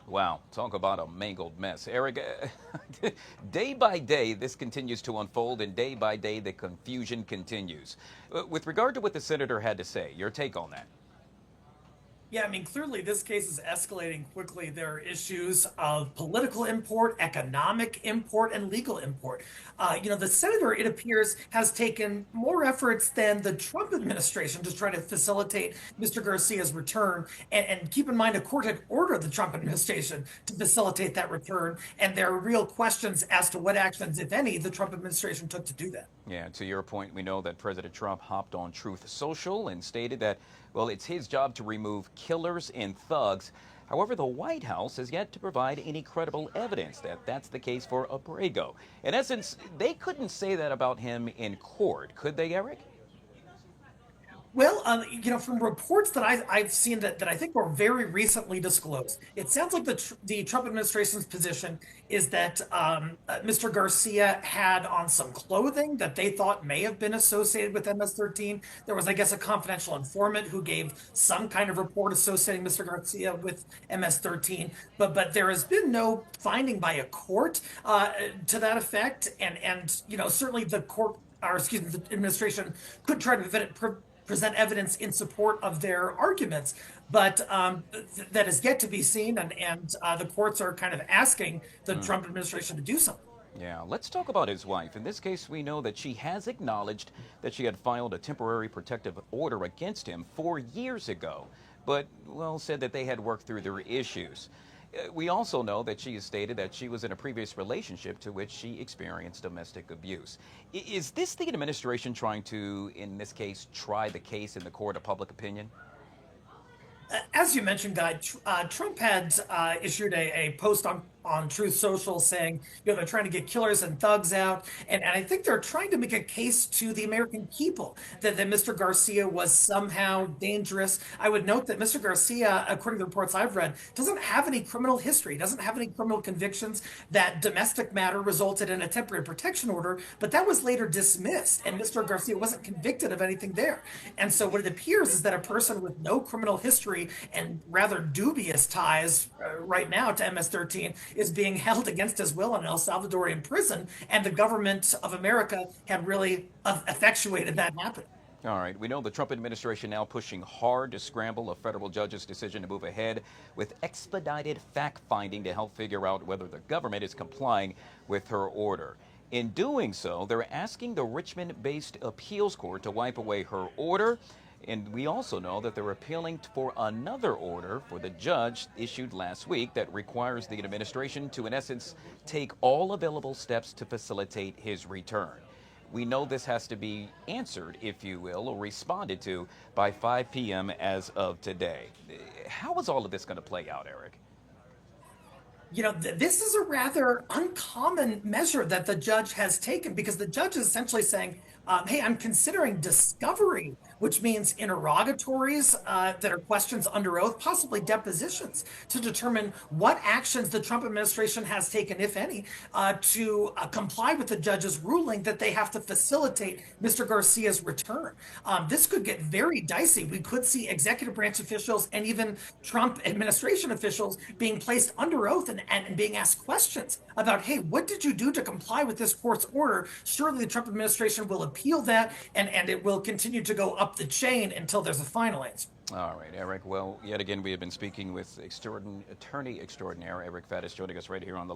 Wow, talk about a mangled mess. Eric, day by day, this continues to unfold, and day by day, the confusion continues. With regard to what the senator had to say, your take on that? Yeah, I mean, clearly this case is escalating quickly. There are issues of political import, economic import, and legal import. The senator, it appears, has taken more efforts than the Trump administration to try to facilitate Mr. Garcia's return. And keep in mind, a court had ordered the Trump administration to facilitate that return. And there are real questions as to what actions, if any, the Trump administration took to do that. Yeah, to your point, we know that President Trump hopped on Truth Social and stated that, well, it's his job to remove killers and thugs. However, the White House has yet to provide any credible evidence that that's the case for Abrego. In essence, they couldn't say that about him in court, could they, Eric? Well, from reports that I've seen that I think were very recently disclosed, it sounds like the Trump administration's position is that Mr. Garcia had on some clothing that they thought may have been associated with MS-13. There was, I guess, a confidential informant who gave some kind of report associating Mr. Garcia with MS-13, but there has been no finding by a court to that effect, and certainly the court, or excuse me, the administration could try to present evidence in support of their arguments, but that is yet to be seen, and the courts are kind of asking the Trump administration to do something. Yeah, let's talk about his wife. In this case, we know that she has acknowledged that she had filed a temporary protective order against him 4 years ago, but, well, said that they had worked through their issues. We also know that she has stated that she was in a previous relationship to which she experienced domestic abuse. Is this the administration trying to, in this case, try the case in the court of public opinion? As you mentioned, Guy, Trump had issued a post on Truth Social saying, they're trying to get killers and thugs out. And I think they're trying to make a case to the American people that Mr. Garcia was somehow dangerous. I would note that Mr. Garcia, according to the reports I've read, doesn't have any criminal history, doesn't have any criminal convictions. That domestic matter resulted in a temporary protection order, but that was later dismissed. And Mr. Garcia wasn't convicted of anything there. And so what it appears is that a person with no criminal history and rather dubious ties right now to MS-13 is being held against his will in an El Salvadorian prison, and the government of America had really effectuated that happen. All right. We know the Trump administration now pushing hard to scramble a federal judge's decision to move ahead with expedited fact finding to help figure out whether the government is complying with her order. In doing so, they're asking the Richmond based appeals court to wipe away her order. And we also know that they're appealing for another order for the judge issued last week that requires the administration to, in essence, take all available steps to facilitate his return. We know this has to be answered, if you will, or responded to by 5 p.m. as of today. How is all of this going to play out, Eric? This is a rather uncommon measure that the judge has taken because the judge is essentially saying, hey, I'm considering discovery, which means interrogatories that are questions under oath, possibly depositions, to determine what actions the Trump administration has taken, if any, to comply with the judge's ruling that they have to facilitate Mr. Garcia's return. This could get very dicey. We could see executive branch officials and even Trump administration officials being placed under oath and being asked questions about, hey, what did you do to comply with this court's order? Surely the Trump administration will appeal that, and it will continue to go up the chain until there's a final answer. All right, Eric. Well, yet again, we have been speaking with attorney extraordinaire Eric Faddis, joining us right here on the line.